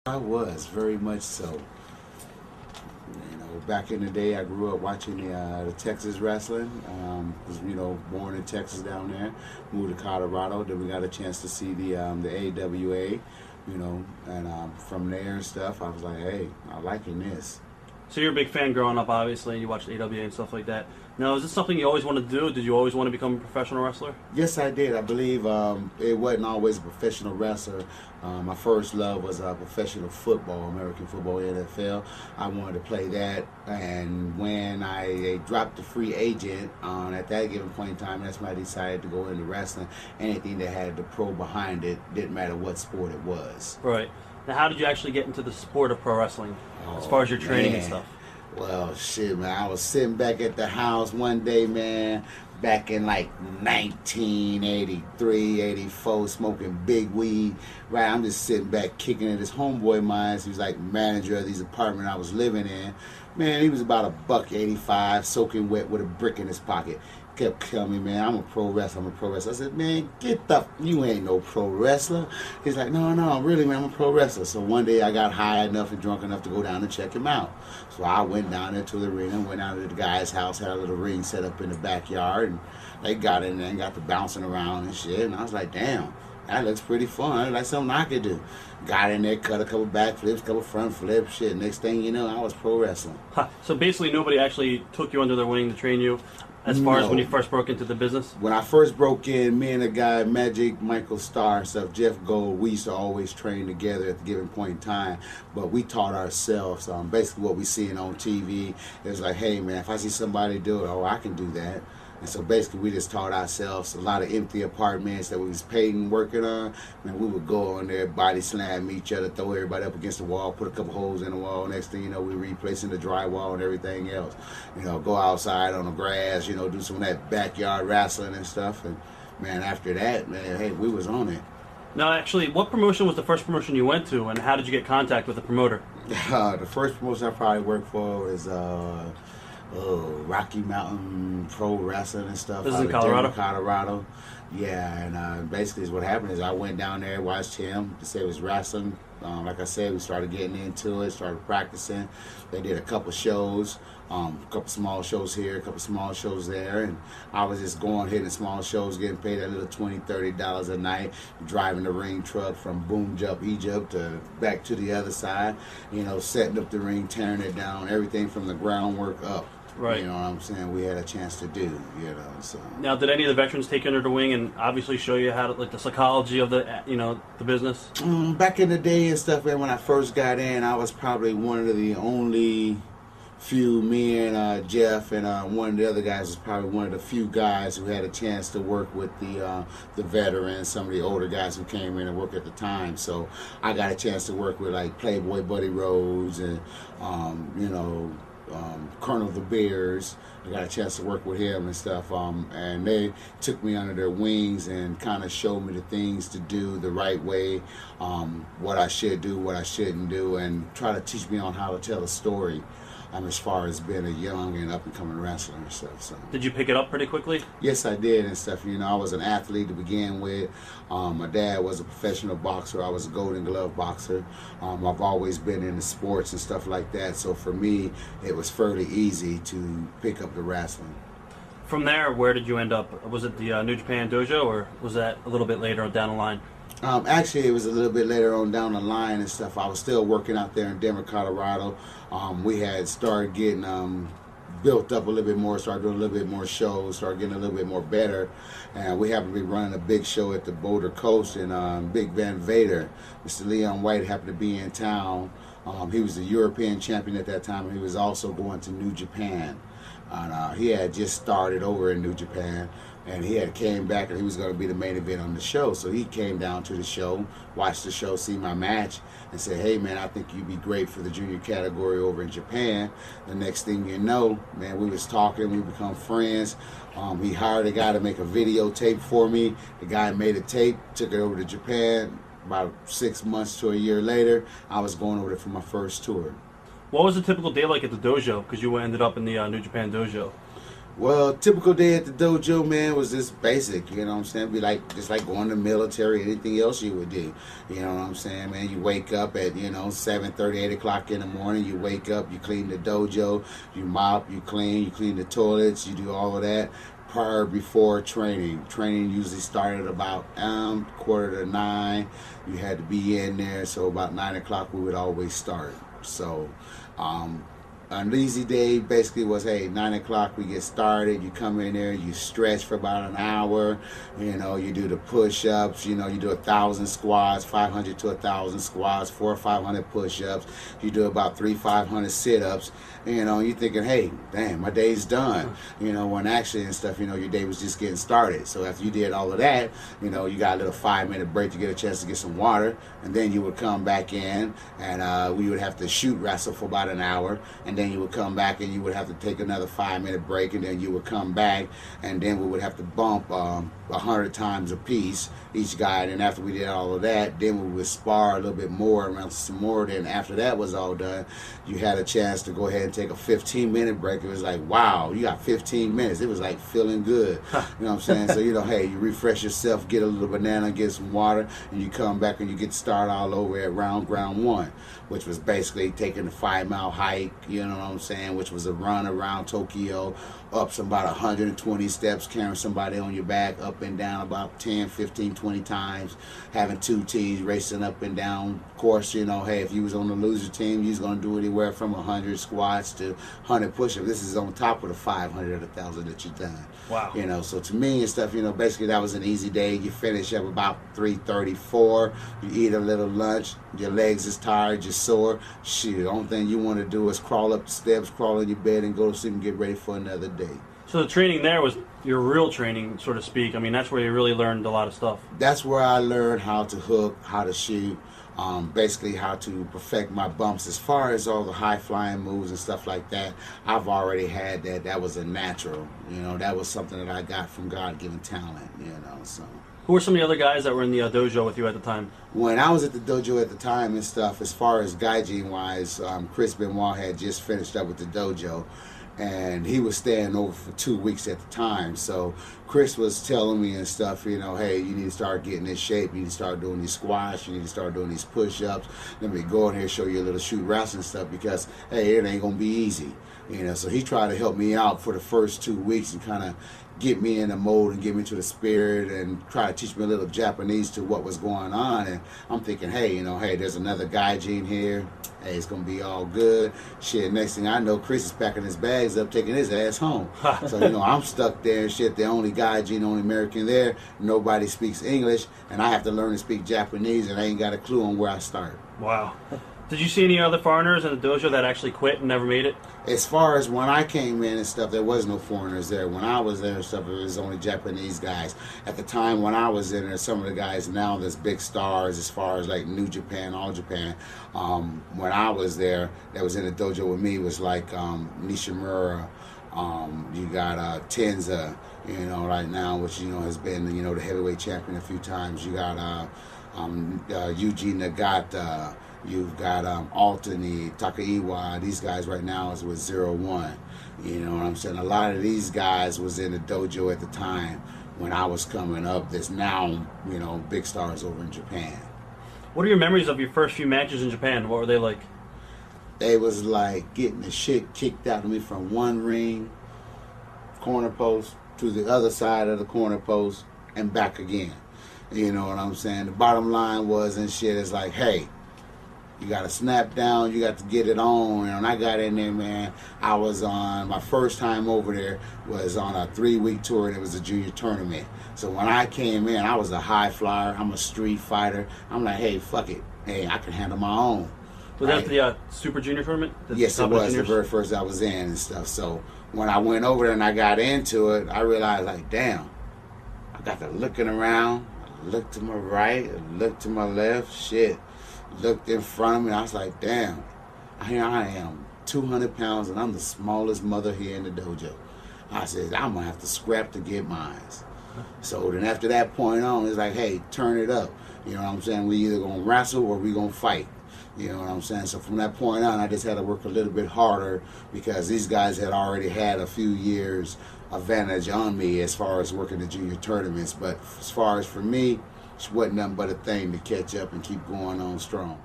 I was, very much so. Back in the day, I grew up watching the Texas wrestling. Was born in Texas down there, moved to Colorado. Then we got a chance to see the AWA, and from there and stuff. I was like, hey, I'm liking this. So you're a big fan growing up, obviously. You watched AWA and stuff like that. Now, is this something you always want to do? Did you always want to become a professional wrestler? Yes, I did. I believe it wasn't always a professional wrestler. My first love was professional football, American football, NFL. I wanted to play that, and when I dropped the free agent at that given point in time, that's when I decided to go into wrestling. Anything that had the pro behind it, didn't matter what sport it was. Right. Now, how did you actually get into the sport of pro wrestling, as far as your training and stuff? Well, shit, man. I was sitting back at the house one day, man, back in like 1983, 84, smoking big weed. Right, I'm just sitting back kicking at this homeboy of mine. He was like manager of these apartments I was living in. Man, he was about $1.85, soaking wet with a brick in his pocket. Kept telling me, man, I'm a pro wrestler. I said, man, you ain't no pro wrestler. He's like, no, really, man, I'm a pro wrestler. So one day I got high enough and drunk enough to go down and check him out. So I went down there to the arena, went out to the guy's house, had a little ring set up in the backyard, and they got in there and got to bouncing around and shit. And I was like, damn, that looks pretty fun. Like something I could do. Got in there, cut a couple back flips, couple front flips, shit. Next thing you know, I was pro wrestling. So basically nobody actually took you under their wing to train you? As far as when you first broke into the business? When I first broke in, me and the guy, Magic, Michael Starr, stuff, Jeff Gold, we used to always train together at the given point in time, but we taught ourselves. Basically what we seeing on TV is like, hey man, if I see somebody do it, I can do that. And so basically we just taught ourselves a lot of empty apartments that we was painting, working on. Man, we would go on there, body slam each other, throw everybody up against the wall, put a couple holes in the wall. Next thing you know, we replacing the drywall and everything else. Go outside on the grass, do some of that backyard wrestling and stuff. And man, after that, man, hey, we was on it. Now, actually, what promotion was the first promotion you went to, and how did you get contact with the promoter? The first promotion I probably worked for was Rocky Mountain Pro Wrestling and stuff. This is in Colorado? Colorado. Yeah, and basically what happened is I went down there, watched him, to say it was wrestling. Like I said, we started getting into it, started practicing. They did a couple shows, a couple small shows here, a couple small shows there, and I was just going, hitting small shows, getting paid a little $20, $30 a night, driving the ring truck from Boom Jump, Egypt, to back to the other side, setting up the ring, tearing it down, everything from the groundwork up. Right. You know what I'm saying? We had a chance to do, so. Now, did any of the veterans take you under the wing and obviously show you how to, like, the psychology of the business? Back in the day and stuff, man, when I first got in, I was probably one of the only few, me and Jeff and one of the other guys was probably one of the few guys who had a chance to work with the veterans, some of the older guys who came in and worked at the time. So I got a chance to work with like Playboy Buddy Rhodes and Colonel the Bears. I got a chance to work with him and stuff, and they took me under their wings and kind of showed me the things to do the right way, what I should do, what I shouldn't do, and try to teach me on how to tell a story. As far as being a young and up-and-coming wrestler and stuff. So. Did you pick it up pretty quickly? Yes, I did and stuff. I was an athlete to begin with. My dad was a professional boxer. I was a Golden Glove boxer. I've always been into sports and stuff like that. So for me, it was fairly easy to pick up the wrestling. From there, where did you end up? Was it the New Japan Dojo, or was that a little bit later down the line? Actually, it was a little bit later on down the line and stuff. I was still working out there in Denver, Colorado. We had started getting built up a little bit more, started doing a little bit more shows, started getting a little bit more better. And we happened to be running a big show at the Boulder Coast in Big Van Vader. Mr. Leon White happened to be in town. He was the European champion at that time, and he was also going to New Japan. And he had just started over in New Japan, and he had came back and he was going to be the main event on the show. So he came down to the show, watched the show, see my match, and said, hey man, I think you'd be great for the junior category over in Japan. The next thing you know, man, we was talking, we become friends. He hired a guy to make a videotape for me. The guy made a tape, took it over to Japan. About 6 months to a year later, I was going over there for my first tour. What was a typical day like at the dojo? Because you ended up in the New Japan Dojo. Well, typical day at the dojo, man, was just basic. You know what I'm saying? Be like just like going to the military, anything else you would do. You know what I'm saying, man? You wake up at 7:30, 8 o'clock in the morning. You wake up, you clean the dojo, you mop, you clean the toilets, you do all of that. Prior before training. Training usually started about 8:45. You had to be in there, so about 9 o'clock we would always start. So. An easy day basically was, hey, 9 o'clock we get started. You come in there, you stretch for about an hour. You do the push-ups. You do 1,000 squats, 500 to 1,000 squats, 400 or 500 push-ups. You do about 500 sit-ups. You're thinking, hey, damn, my day's done. When actually and stuff, your day was just getting started. So after you did all of that, you got a little 5-minute break to get a chance to get some water, and then you would come back in, and we would have to shoot wrestle for about an hour, and then you would come back and you would have to take another 5-minute break, and then you would come back, and then we would have to bump 100 times a piece each guy. And after we did all of that, then we would spar a little bit more, around some more. Then after that was all done, you had a chance to go ahead and take a 15-minute break. It was like, wow, you got 15 minutes. It was like feeling good. You know what I'm saying? So, hey, you refresh yourself, get a little banana, get some water, and you come back and you get started all over at ground one, which was basically taking the 5-mile hike, you know what I'm saying, which was a run around Tokyo, up some about 120 steps, carrying somebody on your back, up and down about 10, 15, 20 times, having 2 T's, racing up and down. Of course, hey, if you was on the loser team, you was going to do anywhere from 100 squats to 100 push-ups. This is on top of the 500 or 1,000 that you've done. Wow. So to me and stuff, basically that was an easy day. You finish up about 3:34. You eat a little lunch. Your legs is tired. You're sore. Shit, the only thing you want to do is crawl up the steps, crawl in your bed, and go to sleep and get ready for another day. So the training there was your real training, so to speak. I mean, that's where you really learned a lot of stuff. That's where I learned how to hook, how to shoot, basically how to perfect my bumps. As far as all the high-flying moves and stuff like that, I've already had that. That was a natural. That was something that I got from God-given talent, so. Who were some of the other guys that were in the dojo with you at the time? When I was at the dojo at the time and stuff, as far as gaijin-wise, Chris Benoit had just finished up with the dojo, and he was staying over for 2 weeks at the time. So Chris was telling me and stuff, hey, you need to start getting in shape. You need to start doing these squats. You need to start doing these push-ups. Let me go in here and show you a little shoot wrestling stuff because, hey, it ain't going to be easy. So he tried to help me out for the first 2 weeks and kind of get me in the mode and get me to the spirit and try to teach me a little Japanese to what was going on. And I'm thinking, hey, hey, there's another gaijin here. Hey, it's going to be all good. Shit, next thing I know, Chris is packing his bags up, taking his ass home. So, I'm stuck there and shit, the only gaijin, only American there. Nobody speaks English, and I have to learn to speak Japanese, and I ain't got a clue on where I start. Wow. Did you see any other foreigners in the dojo that actually quit and never made it? As far as when I came in and stuff, there was no foreigners there. When I was there and stuff, it was only Japanese guys. At the time when I was in there, some of the guys now there's big stars as far as like New Japan, All Japan. When I was there, that was in the dojo with me was like Nishimura. You got Tenza, right now, which has been the heavyweight champion a few times. You got Yuji Nagata. You've got Altani, Takaiwa. These guys right now is with 0-1. You know what I'm saying? A lot of these guys was in the dojo at the time when I was coming up. There's now, big stars over in Japan. What are your memories of your first few matches in Japan? What were they like? They was like getting the shit kicked out of me from one ring, corner post, to the other side of the corner post, and back again. You know what I'm saying? The bottom line was and shit is like, hey, you got to snap down. You got to get it on. And I got in there, man. I was on, my first time over there was on a 3-week tour, and it was a junior tournament. So when I came in, I was a high flyer. I'm a street fighter. I'm like, hey, fuck it. Hey, I can handle my own. Was that the Super Junior tournament? Yes, it was. The very first I was in and stuff. So when I went over there and I got into it, I realized, like, damn, I got to looking around. I looked to my right. I looked to my left. Shit. Looked in front of me, and I was like, damn, here I am, 200 pounds, and I'm the smallest mother here in the dojo. I said, I'm going to have to scrap to get mine. So then after that point on, it's like, hey, turn it up. You know what I'm saying? We either going to wrestle or we going to fight. You know what I'm saying? So from that point on, I just had to work a little bit harder because these guys had already had a few years advantage on me as far as working the junior tournaments. But as far as for me, it wasn't nothing but a thing to catch up and keep going on strong.